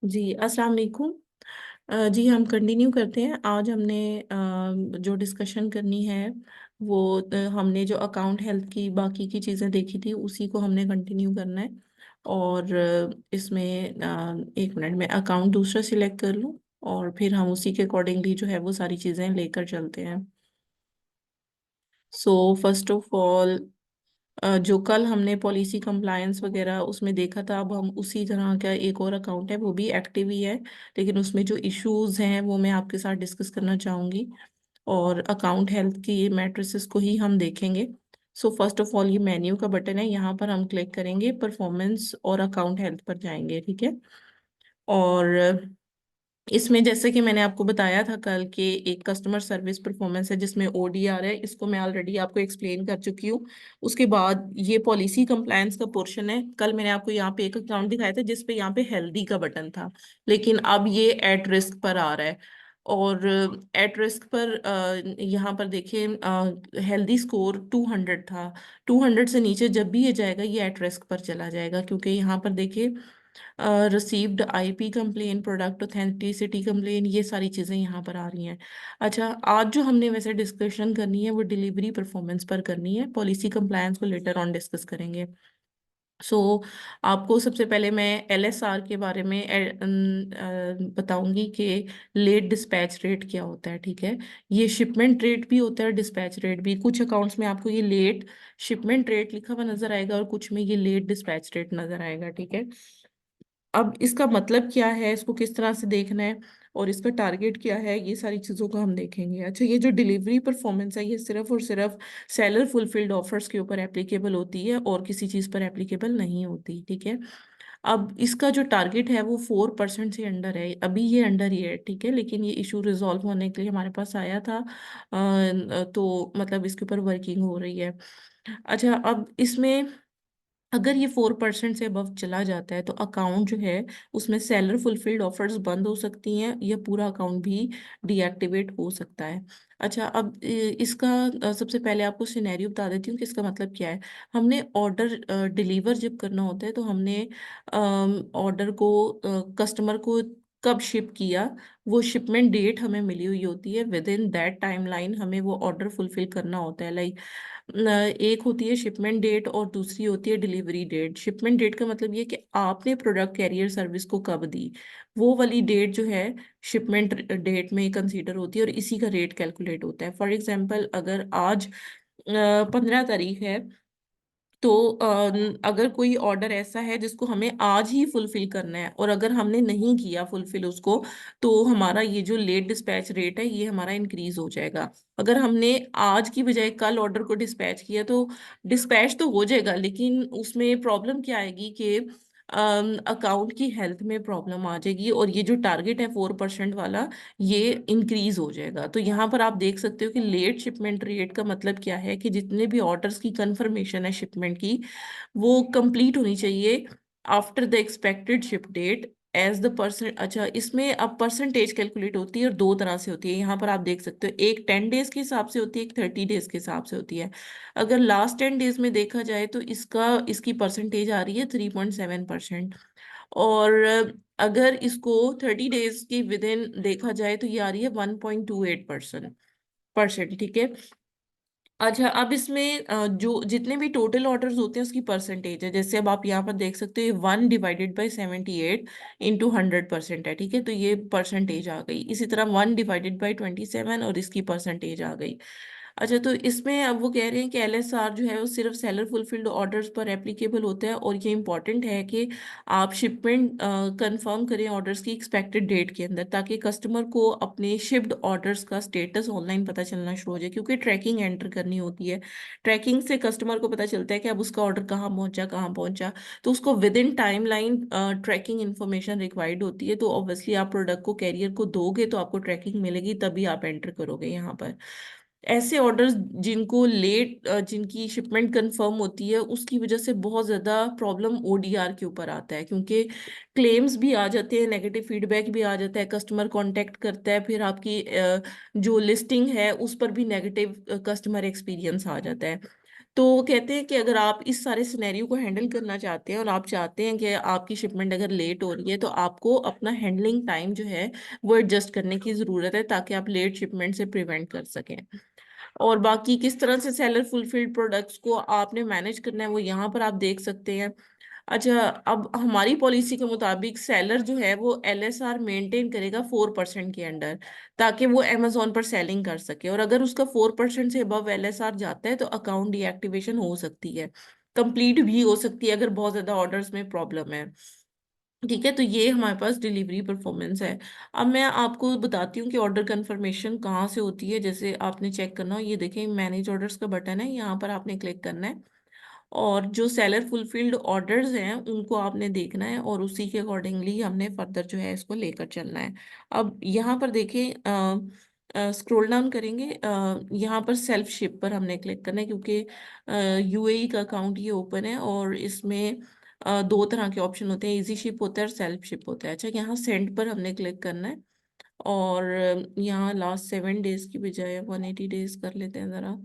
जी अस्सलाम वालेकुम। जी हम कंटिन्यू करते हैं। आज हमने जो डिस्कशन करनी है वो हमने जो अकाउंट हेल्थ की बाकी की चीज़ें देखी थी उसी को हमने कंटिन्यू करना है। और इसमें एक मिनट में अकाउंट दूसरा सिलेक्ट कर लूँ और फिर हम उसी के अकॉर्डिंगली जो है वो सारी चीज़ें लेकर चलते हैं। सो फर्स्ट ऑफ ऑल जो कल हमने पॉलिसी कंप्लायंस वगैरह उसमें देखा था, अब हम उसी तरह का एक और अकाउंट है वो भी एक्टिव ही है, लेकिन उसमें जो इश्यूज हैं वो मैं आपके साथ डिस्कस करना चाहूँगी। और अकाउंट हेल्थ की मैट्रिसेस को ही हम देखेंगे। सो फर्स्ट ऑफ ऑल ये मेन्यू का बटन है, यहाँ पर हम क्लिक करेंगे, परफॉर्मेंस और अकाउंट हेल्थ पर जाएंगे, ठीक है। और इसमें जैसे कि मैंने आपको बताया था कल के एक कस्टमर सर्विस परफॉर्मेंस है जिसमें ओडीआर है, इसको मैं ऑलरेडी आपको एक्सप्लेन कर चुकी हूँ। उसके बाद ये पॉलिसी कंप्लायंस का पोर्शन है। कल मैंने आपको यहाँ पे एक अकाउंट दिखाया था जिसपे यहाँ पे हेल्दी का बटन था, लेकिन अब ये एट रिस्क पर आ रहा है। और एट रिस्क पर यहाँ पर देखिए हेल्दी स्कोर 200 था। 200 से नीचे जब भी ये जाएगा ये एट रिस्क पर चला जाएगा, क्योंकि यहाँ पर देखिए received IP complain, product authenticity complain, ये सारी चीज़ें यहाँ पर आ रही हैं। अच्छा, आज जो हमने वैसे डिस्कशन करनी है वो डिलीवरी परफॉर्मेंस पर करनी है, पॉलिसी कंप्लायंस को लेटर ऑन डिस्कस करेंगे। सो आपको सबसे पहले मैं एलएसआर के बारे में बताऊंगी कि लेट डिस्पैच रेट क्या होता है, ठीक है। ये शिपमेंट रेट भी होता है, डिस्पैच रेट भी। कुछ अकाउंट्स में आपको ये लेट शिपमेंट रेट लिखा हुआ नजर आएगा और कुछ में ये लेट डिस्पैच रेट नजर आएगा, ठीक है। अब इसका मतलब क्या है, इसको किस तरह से देखना है और इसका टारगेट क्या है, ये सारी चीज़ों को हम देखेंगे। अच्छा, ये जो डिलीवरी परफॉर्मेंस है ये सिर्फ और सिर्फ सेलर फुलफिल्ड ऑफर्स के ऊपर एप्लीकेबल होती है और किसी चीज़ पर एप्लीकेबल नहीं होती, ठीक है। अब इसका जो टारगेट है वो 4% से अंडर है, अभी ये अंडर ही है, ठीक है, लेकिन ये इशू रिजॉल्व होने के लिए हमारे पास आया था। तो मतलब इसके ऊपर वर्किंग हो रही है। अच्छा, अब इसमें अगर ये 4% से अबव चला जाता है तो अकाउंट जो है उसमें सेलर फुलफिल्ड ऑफर्स बंद हो सकती हैं या पूरा अकाउंट भी डीएक्टिवेट हो सकता है। अच्छा, अब इसका सबसे पहले आपको सिनेरियो बता देती हूँ कि इसका मतलब क्या है। हमने ऑर्डर डिलीवर जब करना होता है तो हमने ऑर्डर को कस्टमर को कब शिप किया, वो शिपमेंट डेट हमें मिली हुई होती है, विद इन दैट टाइमलाइन हमें वो ऑर्डर फुलफिल करना होता है। लाइक एक होती है शिपमेंट डेट और दूसरी होती है डिलीवरी डेट। शिपमेंट डेट का मतलब ये कि आपने प्रोडक्ट कैरियर सर्विस को कब दी, वो वाली डेट जो है शिपमेंट डेट में कंसीडर होती है और इसी का रेट कैलकुलेट होता है। फॉर एग्जांपल, अगर आज 15 तारीख है तो अगर कोई ऑर्डर ऐसा है जिसको हमें आज ही फुलफिल करना है और अगर हमने नहीं किया फुलफिल उसको, तो हमारा ये जो लेट डिस्पैच रेट है ये हमारा इंक्रीज हो जाएगा। अगर हमने आज की बजाय कल ऑर्डर को डिस्पैच किया तो डिस्पैच तो हो जाएगा, लेकिन उसमें प्रॉब्लम क्या आएगी कि अकाउंट की हेल्थ में प्रॉब्लम आ जाएगी और ये जो टारगेट है 4% वाला ये इंक्रीज हो जाएगा। तो यहाँ पर आप देख सकते हो कि लेट शिपमेंट रेट का मतलब क्या है कि जितने भी ऑर्डर्स की कंफर्मेशन है शिपमेंट की वो कंप्लीट होनी चाहिए after the expected ship date as the percent. अच्छा, इसमें अब परसेंटेज कैलकुलेट होती है और दो तरह से होती है, यहाँ पर आप देख सकते हो, एक 10 डेज के हिसाब से होती है, एक 30 डेज के हिसाब से होती है। अगर लास्ट 10 डेज में देखा जाए तो इसकी परसेंटेज आ रही है 3.7%। और अगर इसको 30 डेज की विद इन देखा जाए तो ये आ रही है 1.28%। ठीक है। अच्छा, अब इसमें जो जितने भी टोटल ऑर्डर्स होते हैं उसकी परसेंटेज है, जैसे अब आप यहाँ पर देख सकते हो ये 1/78 इंटू 100% है, ठीक है, तो ये परसेंटेज आ गई। इसी तरह 1/27 और इसकी परसेंटेज आ गई। अच्छा, तो इसमें अब वो कह रहे हैं कि एलएसआर जो है वो सिर्फ सेलर फुलफिल्ड ऑर्डर्स पर एप्लीकेबल होता है और ये इंपॉर्टेंट है कि आप शिपमेंट कंफर्म करें ऑर्डर्स की एक्सपेक्टेड डेट के अंदर, ताकि कस्टमर को अपने शिप्ड ऑर्डर्स का स्टेटस ऑनलाइन पता चलना शुरू हो जाए, क्योंकि ट्रैकिंग एंटर करनी होती है। ट्रैकिंग से कस्टमर को पता चलता है कि अब उसका ऑर्डर कहाँ पहुंचा, तो उसको within timeline tracking information required होती है। तो ऑब्वियसली आप प्रोडक्ट को कैरियर को दोगे तो आपको ट्रैकिंग मिलेगी, तभी आप एंटर करोगे यहाँ पर। ऐसे ऑर्डर्स जिनको लेट जिनकी शिपमेंट कंफर्म होती है उसकी वजह से बहुत ज़्यादा प्रॉब्लम ओडीआर के ऊपर आता है, क्योंकि क्लेम्स भी आ जाते हैं, नेगेटिव फीडबैक भी आ जाता है, कस्टमर कांटेक्ट करता है, फिर आपकी जो लिस्टिंग है उस पर भी नेगेटिव कस्टमर एक्सपीरियंस आ जाता है। तो वो कहते हैं कि अगर आप इस सारे सिनेरियो को हैंडल करना चाहते हैं और आप चाहते हैं कि आपकी शिपमेंट अगर लेट हो रही है, तो आपको अपना हैंडलिंग टाइम जो है वो एडजस्ट करने की ज़रूरत है, ताकि आप लेट शिपमेंट से प्रिवेंट कर सकें। और बाकी किस तरह से सेलर फुलफिल्ड प्रोडक्ट्स को आपने मैनेज करना है वो यहाँ पर आप देख सकते हैं। अच्छा, अब हमारी पॉलिसी के मुताबिक सेलर जो है वो LSR मेंटेन करेगा 4% के अंडर, ताकि वो अमेजोन पर सेलिंग कर सके। और अगर उसका 4% से अबव LSR जाता है तो अकाउंट डीएक्टिवेशन हो सकती है, कंप्लीट भी हो सकती है अगर बहुत ज्यादा ऑर्डर्स में प्रॉब्लम है। ठीक है, तो ये हमारे पास डिलीवरी परफॉर्मेंस है। अब मैं आपको बताती हूँ कि ऑर्डर कंफर्मेशन कहाँ से होती है। जैसे आपने चेक करना हो, ये देखें मैनेज ऑर्डर्स का बटन है, यहाँ पर आपने क्लिक करना है और जो सेलर फुलफिल्ड ऑर्डर्स हैं उनको आपने देखना है और उसी के अकॉर्डिंगली हमने फर्दर जो है इसको लेकर चलना है। अब यहाँ पर देखें, स्क्रॉल डाउन करेंगे, यहाँ पर सेल्फ शिप पर हमने क्लिक करना है, क्योंकि UAE का अकाउंट ये ओपन है और इसमें दो तरह के ऑप्शन होते हैं, इजी शिप होता है और सेल्फ शिप होता है। अच्छा, यहाँ सेंड पर हमने क्लिक करना है और यहाँ लास्ट 7 डेज की बजाय 180 डेज कर लेते हैं ज़रा।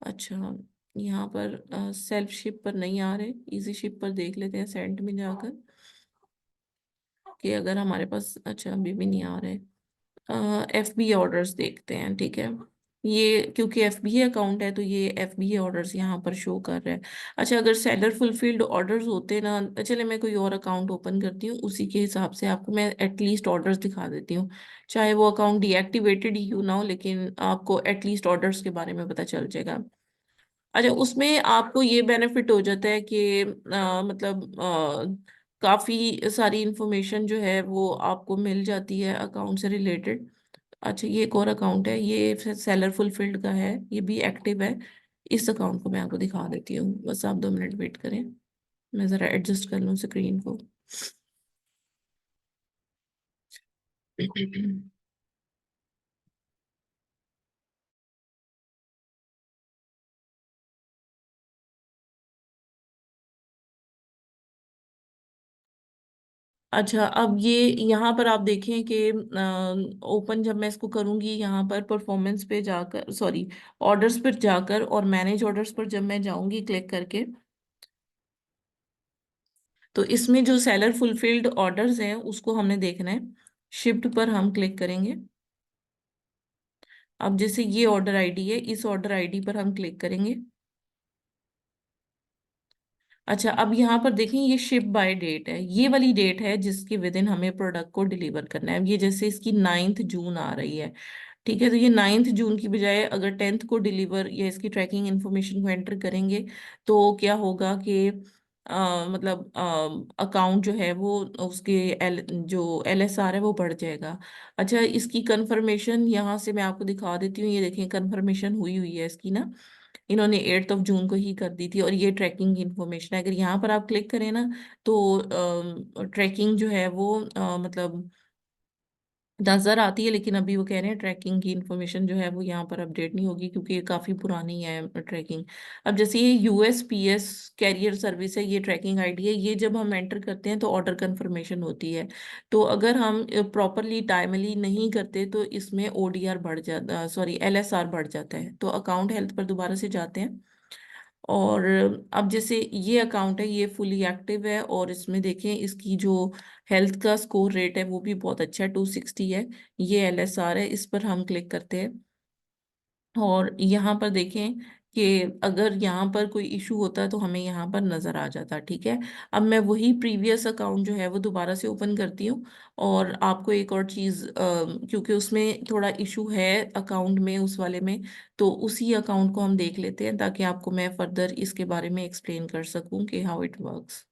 अच्छा, यहाँ पर सेल्फ शिप पर नहीं आ रहे, इजी शिप पर देख लेते हैं सेंट में जाकर कि अगर हमारे पास, अच्छा अभी भी नहीं आ रहे। FBA ऑर्डर्स देखते हैं, ठीक है। ये क्योंकि FBA अकाउंट है तो ये FBA ऑर्डर्स यहाँ पर शो कर रहा है। अच्छा, अगर सेलर फुलफिल्ड ऑर्डर्स होते ना, चले मैं कोई और अकाउंट ओपन करती हूँ, उसी के हिसाब से आपको मैं एटलीस्ट ऑर्डर्स दिखा देती हूँ। चाहे वो अकाउंट डीएक्टिवेटेड ही क्यों ना हो, लेकिन आपको एटलीस्ट ऑर्डर्स के बारे में पता चल जाएगा। अच्छा, उसमें आपको ये बेनिफिट हो जाता है कि मतलब काफी सारी इंफॉर्मेशन जो है वो आपको मिल जाती है अकाउंट से रिलेटेड। अच्छा, ये एक और अकाउंट है, ये सेलर फुलफिल्ड का है, ये भी एक्टिव है। इस अकाउंट को मैं आपको दिखा देती हूँ, बस आप 2 मिनट वेट करें, मैं जरा एडजस्ट कर लूँ स्क्रीन को। अच्छा, अब ये यहाँ पर आप देखें कि ओपन जब मैं इसको करूंगी, यहाँ पर परफॉर्मेंस पे जाकर, सॉरी, ऑर्डर्स पर जाकर और मैनेज ऑर्डर्स पर जब मैं जाऊंगी क्लिक करके, तो इसमें जो सेलर फुलफिल्ड ऑर्डर्स हैं उसको हमने देखना है। शिफ्ट पर हम क्लिक करेंगे। अब जैसे ये ऑर्डर आईडी है, इस ऑर्डर आईडी पर हम क्लिक करेंगे। अच्छा, अब यहाँ पर देखें ये शिप बाय डेट है, ये वाली डेट है जिसके विद इन हमें प्रोडक्ट को डिलीवर करना है। अब ये जैसे इसकी 9 जून आ रही है, ठीक है, तो ये 9 जून की बजाय अगर 10th को डिलीवर या इसकी ट्रैकिंग इन्फॉर्मेशन को एंटर करेंगे तो क्या होगा कि मतलब अकाउंट जो है वो उसके जो LSR है वो बढ़ जाएगा। अच्छा, इसकी कंफर्मेशन यहाँ से मैं आपको दिखा देती हूँ, ये देखें कंफर्मेशन हुई हुई है इसकी ना, इन्होंने 8 जून को ही कर दी थी। और ये ट्रैकिंग की इंफॉर्मेशन है, अगर यहाँ पर आप क्लिक करें ना तो ट्रैकिंग जो है वो मतलब नजर आती है, लेकिन अभी वो कह रहे हैं ट्रैकिंग की इंफॉर्मेशन जो है वो यहाँ पर अपडेट नहीं होगी, क्योंकि ये काफ़ी पुरानी है ट्रैकिंग। अब जैसे ये USPS कैरियर सर्विस है, ये ट्रैकिंग आईडी है, ये जब हम एंटर करते हैं तो ऑर्डर कंफर्मेशन होती है। तो अगर हम प्रॉपरली टाइमली नहीं करते तो इसमें ODR बढ़ जाता, सॉरी LSR बढ़ जाता है। तो अकाउंट हेल्थ पर दोबारा से जाते हैं और अब जैसे ये अकाउंट है ये फुली एक्टिव है और इसमें देखें इसकी जो हेल्थ का स्कोर रेट है वो भी बहुत अच्छा है, 260 है। ये LSR है, इस पर हम क्लिक करते हैं और यहाँ पर देखें कि अगर यहाँ पर कोई इशू होता है तो हमें यहाँ पर नज़र आ जाता है। ठीक है, अब मैं वही प्रीवियस अकाउंट जो है वो दोबारा से ओपन करती हूँ और आपको एक और चीज़, क्योंकि उसमें थोड़ा इशू है अकाउंट में उस वाले में, तो उसी अकाउंट को हम देख लेते हैं ताकि आपको मैं फर्दर इसके बारे में एक्सप्लेन कर सकूँ कि हाउ इट वर्क्स।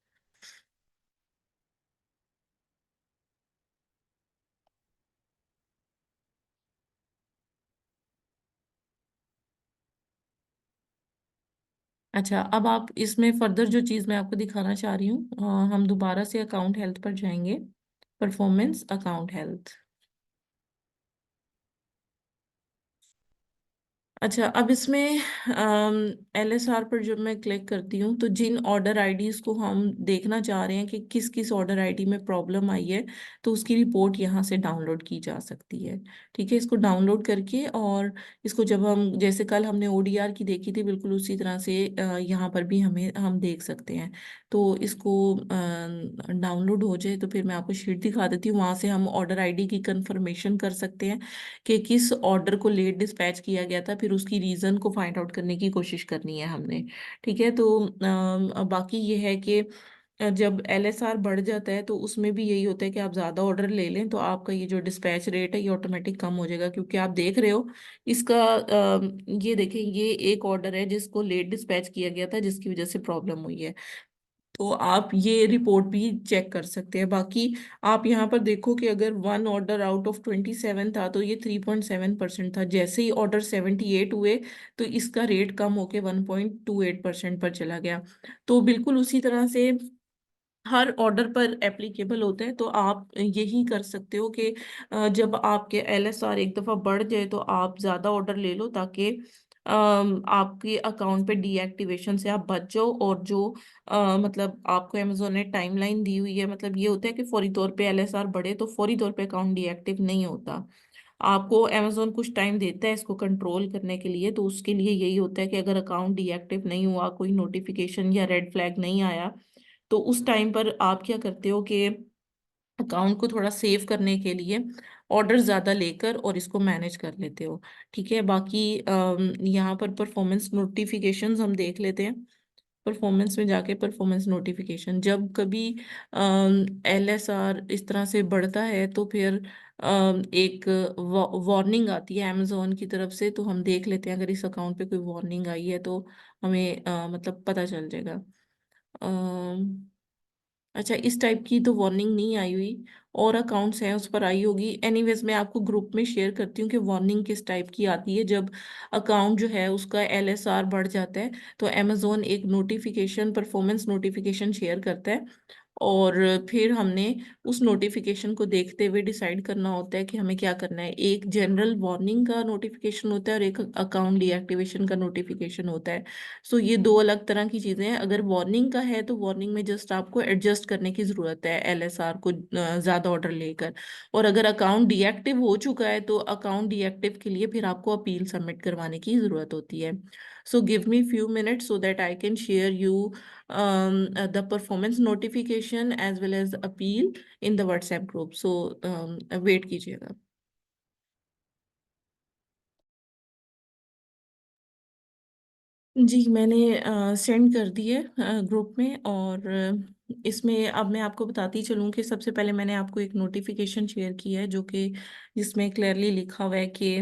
अच्छा, अब आप इसमें फर्दर जो चीज़ मैं आपको दिखाना चाह रही हूँ, हम दोबारा से अकाउंट हेल्थ पर जाएंगे, परफॉर्मेंस अकाउंट हेल्थ। अच्छा, अब इसमें LSR पर जब मैं क्लिक करती हूँ तो जिन ऑर्डर आईडीज को हम देखना चाह रहे हैं कि किस किस ऑर्डर आईडी में प्रॉब्लम आई है, तो उसकी रिपोर्ट यहाँ से डाउनलोड की जा सकती है। ठीक है, इसको डाउनलोड करके और इसको जब हम, जैसे कल हमने ODR की देखी थी, बिल्कुल उसी तरह से यहाँ पर भी हम देख सकते हैं। तो इसको डाउनलोड हो जाए तो फिर मैं आपको शीट दिखा देती हूँ। वहाँ से हम ऑर्डर आईडी की कंफर्मेशन कर सकते हैं कि किस ऑर्डर को लेट डिस्पैच किया गया था, फिर उसकी रीजन को फाइंड आउट करने की कोशिश करनी है हमने। ठीक है, तो बाकी ये है कि जब LSR बढ़ जाता है तो उसमें भी यही होता है कि आप ज़्यादा ऑर्डर ले लें तो आपका ये जो डिस्पैच रेट है ये ऑटोमेटिक कम हो जाएगा, क्योंकि आप देख रहे हो इसका ये देखें, ये एक ऑर्डर है जिसको लेट डिस्पैच किया गया था जिसकी वजह से प्रॉब्लम हुई है। तो आप ये रिपोर्ट भी चेक कर सकते हैं। बाकी आप यहाँ पर देखो कि अगर 1 ऑर्डर आउट ऑफ 27 था तो ये 3.7% था। जैसे ही ऑर्डर 78 हुए तो इसका रेट कम होके 1.28% पर चला गया। तो बिल्कुल उसी तरह से हर ऑर्डर पर एप्लीकेबल होता है। तो आप यही कर सकते हो कि जब आपके LSR एक दफ़ा बढ़ जाए तो आप ज़्यादा ऑर्डर ले लो, ताकि आपके अकाउंट पे डीएक्टिवेशन से आप बच जाओ। और जो मतलब आपको अमेजोन ने टाइमलाइन दी हुई है, मतलब ये होता है कि फौरी तौर पे LSR बढ़े तो फौरी तौर पे अकाउंट डीएक्टिव नहीं होता। आपको अमेजोन कुछ टाइम देता है इसको कंट्रोल करने के लिए। तो उसके लिए यही होता है कि अगर अकाउंट डीएक्टिव नहीं हुआ, कोई नोटिफिकेशन या रेड फ्लैग नहीं आया, तो उस टाइम पर आप क्या करते हो कि अकाउंट को थोड़ा सेव करने के लिए ऑर्डर ज़्यादा लेकर और इसको मैनेज कर लेते हो। ठीक है, बाकी यहाँ पर परफॉर्मेंस नोटिफिकेशंस हम देख लेते हैं। परफॉर्मेंस में जाके परफॉर्मेंस नोटिफिकेशन, जब कभी LSR इस तरह से बढ़ता है तो फिर एक वार्निंग आती है अमेजोन की तरफ से। तो हम देख लेते हैं, अगर इस अकाउंट पे कोई वार्निंग आई है तो हमें मतलब पता चल जाएगा। अच्छा, इस टाइप की तो वार्निंग नहीं आई हुई, और अकाउंट्स हैं उस पर आई होगी। एनीवेज मैं आपको ग्रुप में शेयर करती हूँ कि वार्निंग किस टाइप की आती है जब अकाउंट जो है उसका LSR बढ़ जाता है। तो अमेजोन एक नोटिफिकेशन, परफॉर्मेंस नोटिफिकेशन शेयर करता है, और फिर हमने उस नोटिफिकेशन को देखते हुए डिसाइड करना होता है कि हमें क्या करना है। एक जनरल वार्निंग का नोटिफिकेशन होता है और एक अकाउंट डीएक्टिवेशन का नोटिफिकेशन होता है। सो ये दो अलग तरह की चीजें हैं। अगर वार्निंग का है तो वार्निंग में जस्ट आपको एडजस्ट करने की जरूरत है LSR को ज्यादा ऑर्डर लेकर। और अगर अकाउंट डीएक्टिव हो चुका है तो अकाउंट डीएक्टिव के लिए फिर आपको अपील सबमिट करवाने की जरूरत होती है। So give me few minutes so that I can share you the performance notification as well as appeal in the WhatsApp group. So wait कीजिएगा। जी, मैंने सेंड कर दिए ग्रुप में। और इसमें अब मैं आपको बताती चलूँ कि सबसे पहले मैंने आपको एक नोटिफिकेशन शेयर किया है जो कि जिसमें क्लियरली लिखा हुआ है कि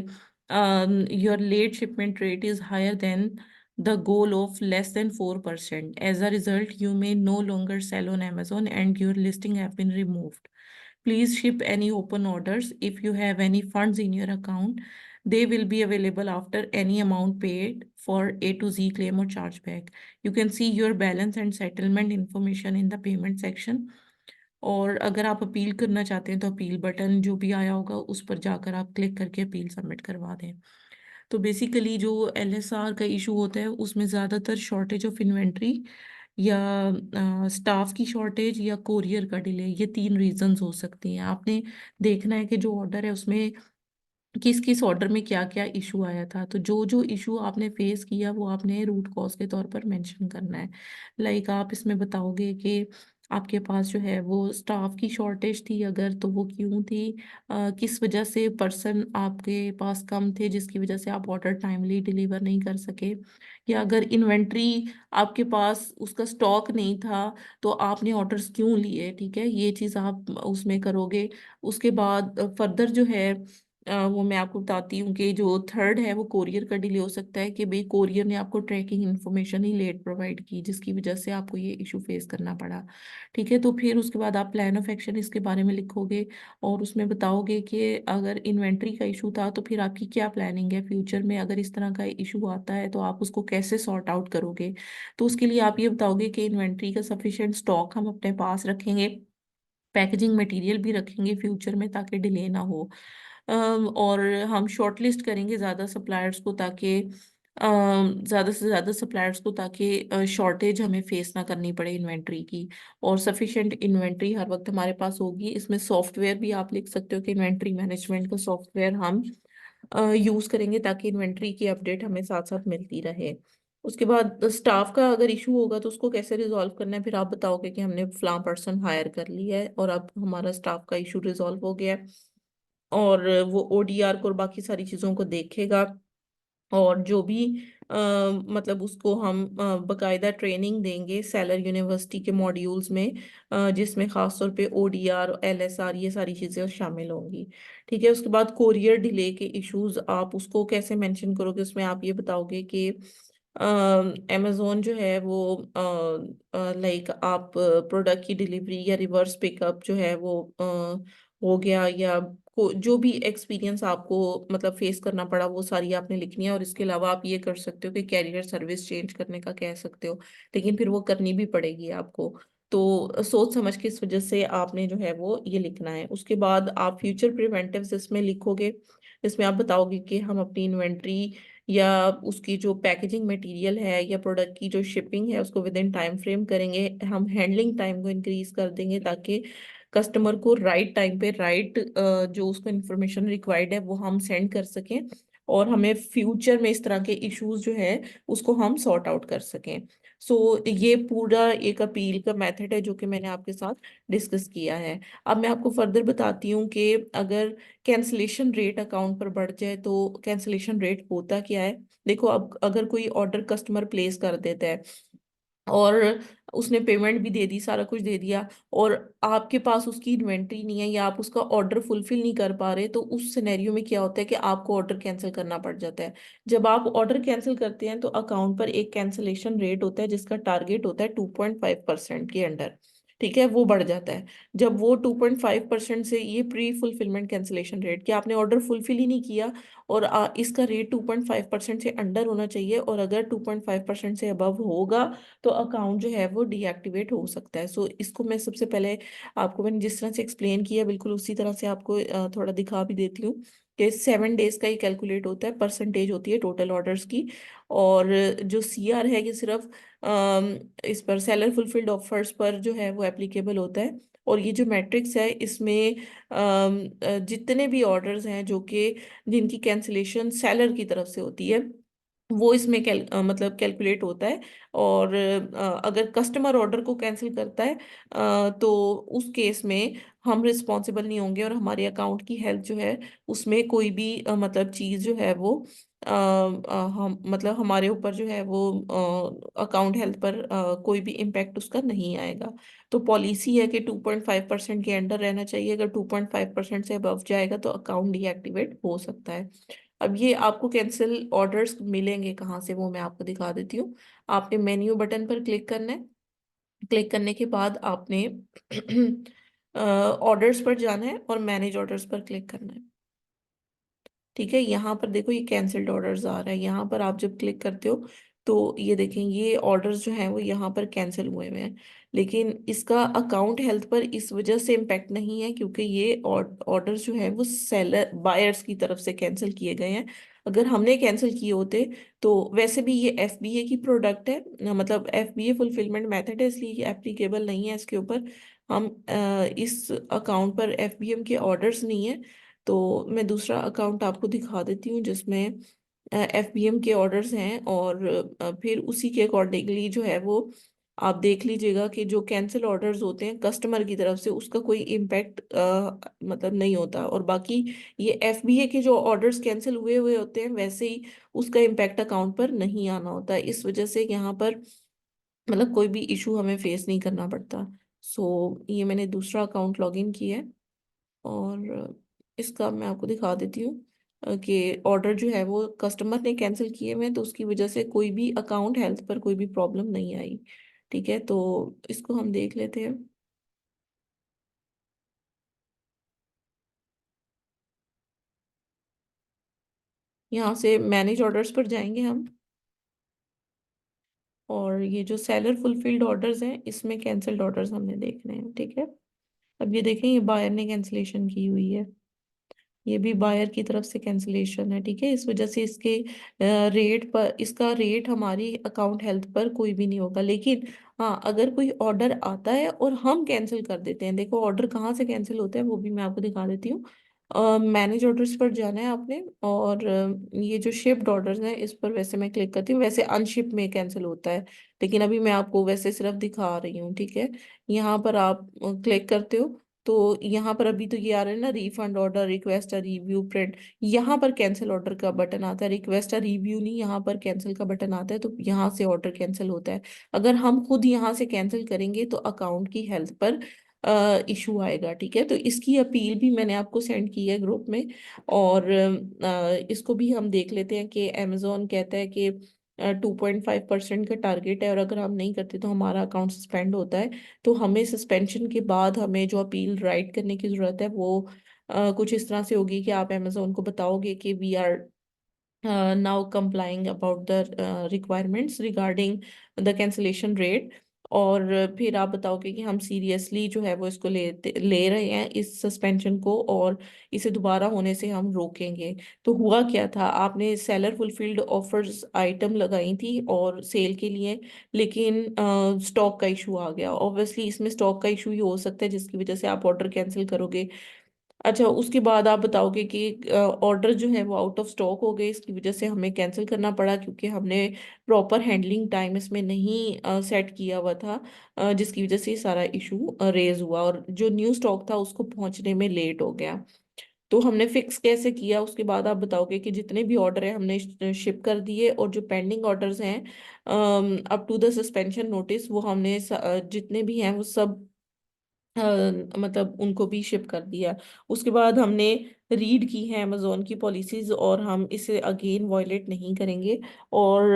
your late shipment rate is higher than the goal of less than 4%। As a result you may no longer sell on Amazon and your listing have been removed. Please ship any open orders. If you have any funds in your account, they will be available after any amount paid for A to Z claim or chargeback. You can see your balance and settlement information in the payment section. और अगर आप appeal करना चाहते हैं तो appeal button जो भी आया होगा उस पर जाकर आप क्लिक करके अपील सबमिट करवा दें। तो बेसिकली जो LSR का इशू होता है उसमें ज़्यादातर शॉर्टेज ऑफ इन्वेंट्री या स्टाफ की शॉर्टेज या कोरियर का डिले, ये तीन रीजंस हो सकती हैं। आपने देखना है कि जो ऑर्डर है उसमें किस किस ऑर्डर में क्या क्या इशू आया था। तो जो जो इशू आपने फेस किया वो आपने रूट कॉज के तौर पर मेंशन करना है। लाइक आप इसमें बताओगे कि आपके पास जो है वो स्टाफ की शॉर्टेज थी, अगर तो वो क्यों थी, किस वजह से पर्सन आपके पास कम थे जिसकी वजह से आप ऑर्डर टाइमली डिलीवर नहीं कर सके, या अगर इन्वेंट्री आपके पास उसका स्टॉक नहीं था तो आपने ऑर्डर्स क्यों लिए। ठीक है, ये चीज़ आप उसमें करोगे। उसके बाद फर्दर जो है वो मैं आपको बताती हूँ कि जो थर्ड है वो कोरियर का डिले हो सकता है कि भाई कोरियर ने आपको ट्रैकिंग इन्फॉर्मेशन ही लेट प्रोवाइड की जिसकी वजह से आपको ये इशू फेस करना पड़ा। ठीक है, तो फिर उसके बाद आप प्लान ऑफ एक्शन इसके बारे में लिखोगे और उसमें बताओगे कि अगर इन्वेंट्री का इशू था तो फिर आपकी क्या प्लानिंग है फ्यूचर में, अगर इस तरह का इशू आता है तो आप उसको कैसे सॉर्ट आउट करोगे। तो उसके लिए आप ये बताओगे कि इन्वेंट्री का सफिशिएंट स्टॉक हम अपने पास रखेंगे, पैकेजिंग मटेरियल भी रखेंगे फ्यूचर में ताकि डिले ना हो। और हम शॉर्टलिस्ट करेंगे ज़्यादा सप्लायर्स को, ताकि ज़्यादा से ज़्यादा सप्लायर्स को, ताकि शॉर्टेज हमें फेस ना करनी पड़े इन्वेंट्री की। और सफिशिएंट इन्वेंट्री हर वक्त हमारे पास होगी। इसमें सॉफ्टवेयर भी आप लिख सकते हो कि इन्वेंट्री मैनेजमेंट का सॉफ्टवेयर हम यूज करेंगे, ताकि इन्वेंट्री की अपडेट हमें साथ साथ मिलती रहे। उसके बाद स्टाफ का अगर इशू होगा तो उसको कैसे रिजॉल्व करना है, फिर आप बताओगे कि हमने फलां पर्सन हायर कर लिया है और अब हमारा स्टाफ का इशू रिजॉल्व हो गया है, और वो ओडीआर को और बाकी सारी चीजों को देखेगा। और जो भी अ, मतलब उसको हम बकायदा ट्रेनिंग देंगे सेलर यूनिवर्सिटी के मॉड्यूल्स में, जिसमें खास तौर पे ओडीआर एलएसआर ये सारी चीजें शामिल होंगी। ठीक है। उसके बाद कोरियर डिले के इश्यूज आप उसको कैसे मेंशन करोगे, उसमें आप ये बताओगे कि अमेजोन जो है वो लाइक आप प्रोडक्ट की डिलीवरी या रिवर्स पिकअप जो है वो हो गया, या जो भी एक्सपीरियंस आपको मतलब फेस करना पड़ा वो सारी आपने लिखनी है। और इसके अलावा आप ये कर सकते हो कि कैरियर सर्विस चेंज करने का कह सकते हो, लेकिन फिर वो करनी भी पड़ेगी आपको। तो सोच समझ के इस वजह से आपने जो है वो ये लिखना है। उसके बाद आप फ्यूचर प्रिवेंटिव्स इसमें लिखोगे। इसमें आप बताओगे कि हम अपनी इन्वेंट्री या उसकी जो पैकेजिंग मटेरियल है या प्रोडक्ट की जो शिपिंग है उसको विद इन टाइम फ्रेम करेंगे। हम हैंडलिंग टाइम को इंक्रीज कर देंगे, ताकि कस्टमर को राइट टाइम पे राइट जो उसको इन्फॉर्मेशन रिक्वायर्ड है वो हम सेंड कर सकें, और हमें फ्यूचर में इस तरह के इश्यूज जो है उसको हम सॉर्ट आउट कर सकें। सो ये पूरा एक अपील का मेथड है जो कि मैंने आपके साथ डिस्कस किया है। अब मैं आपको फर्दर बताती हूँ कि अगर कैंसलेशन रेट अकाउंट पर बढ़ जाए तो कैंसलेशन रेट होता क्या है। देखो, अब अगर कोई ऑर्डर कस्टमर प्लेस कर देता है और उसने पेमेंट भी दे दी, सारा कुछ दे दिया, और आपके पास उसकी इन्वेंट्री नहीं है या आप उसका ऑर्डर फुलफिल नहीं कर पा रहे, तो उस सिनेरियो में क्या होता है कि आपको ऑर्डर कैंसिल करना पड़ जाता है। जब आप ऑर्डर कैंसिल करते हैं तो अकाउंट पर एक कैंसिलेशन रेट होता है जिसका टारगेट होता है 2.5% के अंडर। ठीक है, वो बढ़ जाता है। जब वो 2.5% से, ये प्री फुलफिलमेंट कैंसिलेशन रेट, कि आपने ऑर्डर फुलफिल ही नहीं किया, और इसका रेट 2.5% से अंडर होना चाहिए, और अगर 2.5% से अबव होगा तो अकाउंट जो है वो डीएक्टिवेट हो सकता है। सो इसको मैं सबसे पहले आपको, मैंने जिस तरह से एक्सप्लेन किया बिल्कुल उसी तरह से आपको थोड़ा दिखा भी देती हूँ कि 7 डेज का ही कैलकुलेट होता है, परसेंटेज होती है टोटल ऑर्डर्स की। और जो सीआर है ये सिर्फ इस पर सेलर फुलफिल्ड ऑफर्स पर जो है वो एप्लीकेबल होता है। और ये जो मैट्रिक्स है इसमें जितने भी ऑर्डर्स हैं जो कि जिनकी कैंसिलेशन सेलर की तरफ से होती है वो इसमें मतलब कैलकुलेट होता है। और अगर कस्टमर ऑर्डर को कैंसिल करता है तो उस केस में हम रिस्पॉन्सिबल नहीं होंगे, और हमारे अकाउंट की हेल्थ जो है उसमें कोई भी मतलब चीज़ जो है वो हम मतलब हमारे ऊपर जो है वो अकाउंट हेल्थ पर कोई भी इम्पैक्ट उसका नहीं आएगा। तो पॉलिसी है कि 2.5% के अंडर रहना चाहिए। अगर 2.5% से अबव जाएगा तो अकाउंट डीएक्टिवेट हो सकता है। अब ये आपको कैंसिल ऑर्डर्स मिलेंगे कहाँ से, वो मैं आपको दिखा देती हूँ। आपने मेन्यू बटन पर क्लिक करना है। क्लिक करने के बाद आपने ऑर्डर्स पर जाना है और मैनेज ऑर्डर्स पर क्लिक करना है। ठीक है, यहाँ पर देखो ये कैंसिल्ड ऑर्डर्स आ रहा है। यहाँ पर आप जब क्लिक करते हो तो ये देखें, ये ऑर्डर्स जो हैं वो यहाँ पर कैंसिल हुए हुए हैं, लेकिन इसका अकाउंट हेल्थ पर इस वजह से इम्पैक्ट नहीं है क्योंकि ये ऑर्डर्स जो है वो सेलर बायर्स की तरफ से कैंसिल किए गए हैं। अगर हमने कैंसिल किए होते तो वैसे भी ये एफबीए की प्रोडक्ट है, मतलब एफबीए फुलफिलमेंट मेथड है, इसलिए ये एप्लीकेबल नहीं है इसके ऊपर। हम इस अकाउंट पर एफबीएम के ऑर्डर्स नहीं है। तो मैं दूसरा अकाउंट आपको दिखा देती हूँ जिसमें एफबीएम के ऑर्डर्स हैं, और फिर उसी के अकॉर्डिंगली जो है वो आप देख लीजिएगा कि जो कैंसिल ऑर्डर्स होते हैं कस्टमर की तरफ से उसका कोई इम्पैक्ट मतलब नहीं होता, और बाकी ये एफबीए के जो ऑर्डर्स कैंसिल हुए हुए होते हैं वैसे ही उसका इम्पैक्ट अकाउंट पर नहीं आना होता है। इस वजह से यहाँ पर मतलब कोई भी इशू हमें फेस नहीं करना पड़ता। सो ये मैंने दूसरा अकाउंट लॉगिन किया है, और इसका मैं आपको दिखा देती हूँ कि ऑर्डर जो है वो कस्टमर ने कैंसिल किए हुए हैं, तो उसकी वजह से कोई भी अकाउंट हेल्थ पर कोई भी प्रॉब्लम नहीं आई। ठीक है, तो इसको हम देख लेते हैं। यहाँ से मैनेज ऑर्डर्स पर जाएंगे हम, और ये जो सेलर फुलफिल्ड ऑर्डर्स हैं इसमें कैंसिल्ड ऑर्डर्स हमने देखने हैं। ठीक है, अब ये देखें, ये बायर ने कैंसिलेशन की हुई है। ये भी बायर की तरफ से कैंसिलेशन है, ठीक है। इस वजह से इसके रेट पर, इसका रेट हमारी अकाउंट हेल्थ पर कोई भी नहीं होगा। लेकिन हाँ, अगर कोई ऑर्डर आता है और हम कैंसिल कर देते हैं, देखो ऑर्डर कहाँ से कैंसिल होता है वो भी मैं आपको दिखा देती हूँ। मैनेज ऑर्डर्स पर जाना है आपने, और ये जो शिप्ड ऑर्डर्स हैं इस पर वैसे मैं क्लिक करती हूँ, वैसे अनशिप में कैंसिल होता है, लेकिन अभी मैं आपको वैसे सिर्फ दिखा रही हूँ, ठीक है। यहाँ पर आप क्लिक करते हो तो यहाँ पर अभी तो ये आ रहा है ना, refund order, request a review print. यहाँ पर कैंसिल ऑर्डर का बटन आता है, रिक्वेस्ट अ रिव्यू नहीं, यहाँ पर कैंसिल का बटन आता है, तो यहाँ से ऑर्डर कैंसिल होता है। अगर हम खुद यहाँ से कैंसिल करेंगे तो अकाउंट की हेल्थ पर इशू आएगा, ठीक है। तो इसकी अपील भी मैंने आपको सेंड की है ग्रुप में। और इसको भी हम देख लेते हैं कि अमेजोन कहता है कि 2.5% का टारगेट है, और अगर हम नहीं करते तो हमारा अकाउंट सस्पेंड होता है। तो हमें सस्पेंशन के बाद हमें जो अपील राइट करने की जरूरत है वो कुछ इस तरह से होगी कि आप अमेजोन को बताओगे कि we are now complying about the requirements regarding the cancellation rate। और फिर आप बताओगे कि हम सीरियसली जो है वो इसको ले रहे हैं इस सस्पेंशन को, और इसे दोबारा होने से हम रोकेंगे। तो हुआ क्या था, आपने सेलर फुलफिल्ड ऑफर्स आइटम लगाई थी और सेल के लिए, लेकिन स्टॉक का इशू आ गया। ऑब्वियसली इसमें स्टॉक का इशू ही हो सकता है जिसकी वजह से आप ऑर्डर कैंसिल करोगे। अच्छा, उसके बाद आप बताओगे कि ऑर्डर जो है वो आउट ऑफ स्टॉक हो गए, इसकी वजह से हमें कैंसिल करना पड़ा क्योंकि हमने प्रॉपर हैंडलिंग टाइम इसमें नहीं सेट किया हुआ था, जिसकी वजह से ये सारा इशू रेज हुआ, और जो न्यू स्टॉक था उसको पहुंचने में लेट हो गया। तो हमने फिक्स कैसे किया, उसके बाद आप बताओगे कि जितने भी ऑर्डर है हमने शिप कर दिए, और जो पेंडिंग ऑर्डर्स हैं up to the suspension notice वो हमने जितने भी हैं वो सब अ, मतलब उनको भी शिप कर दिया। उसके बाद हमने रीड की है अमेजोन की पॉलिसीज, और हम इसे अगेन वॉयलेट नहीं करेंगे। और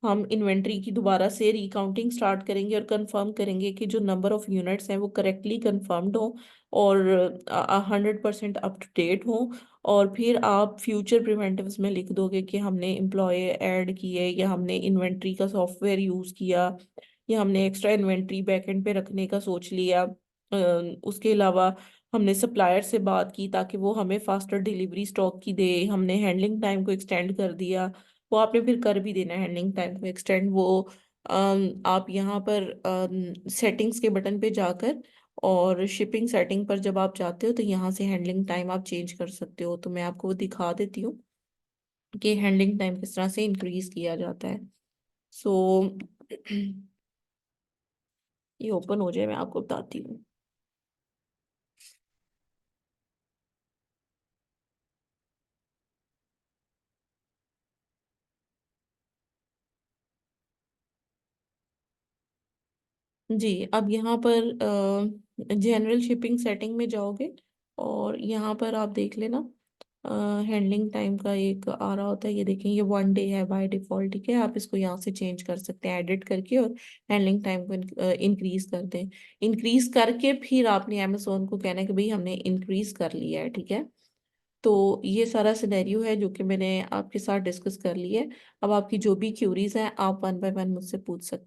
हम इन्वेंट्री की दोबारा से रिकाउंटिंग स्टार्ट करेंगे और कंफर्म करेंगे कि जो नंबर ऑफ यूनिट्स हैं वो करेक्टली कंफर्म्ड हो और 100% अप टू डेट हो। और फिर आप फ्यूचर प्रिवेंटिव्स में लिख दोगे कि हमने एम्प्लॉय ऐड किए, या हमने इन्वेंट्री का सॉफ्टवेयर यूज़ किया, या हमने एक्स्ट्रा इन्वेंट्री बैकएंड पे रखने का सोच लिया। उसके अलावा हमने सप्लायर से बात की ताकि वो हमें फास्टर डिलीवरी स्टॉक की दे, हमने हैंडलिंग टाइम को एक्सटेंड कर दिया। वो आपने फिर कर भी देना है हैंडलिंग टाइम को एक्सटेंड। वो आप यहाँ पर सेटिंग्स के बटन पे जाकर, और शिपिंग सेटिंग पर जब आप जाते हो तो यहाँ से हैंडलिंग टाइम आप चेंज कर सकते हो। तो मैं आपको वो दिखा देती हूँ कि हैंडलिंग टाइम किस तरह से इंक्रीज किया जाता है। सो ये ओपन हो जाए, मैं आपको बताती हूँ। जी, अब यहाँ पर जनरल शिपिंग सेटिंग में जाओगे, और यहाँ पर आप देख लेना हैंडलिंग टाइम का एक आ रहा होता है, ये देखें, ये 1 डे है बाय डिफॉल्ट, ठीक है। आप इसको यहाँ से चेंज कर सकते हैं एडिट करके, और हैंडलिंग टाइम को इंक्रीज कर दें। इंक्रीज करके फिर आपने अमेजोन को कहना है कि भाई हमने इंक्रीज कर लिया है, ठीक है। तो ये सारा सिनेरियो है जो कि मैंने आपके साथ डिस्कस कर लिया है। अब आपकी जो भी क्यूरीज हैं आप वन बाय वन मुझसे पूछ सकते हैं।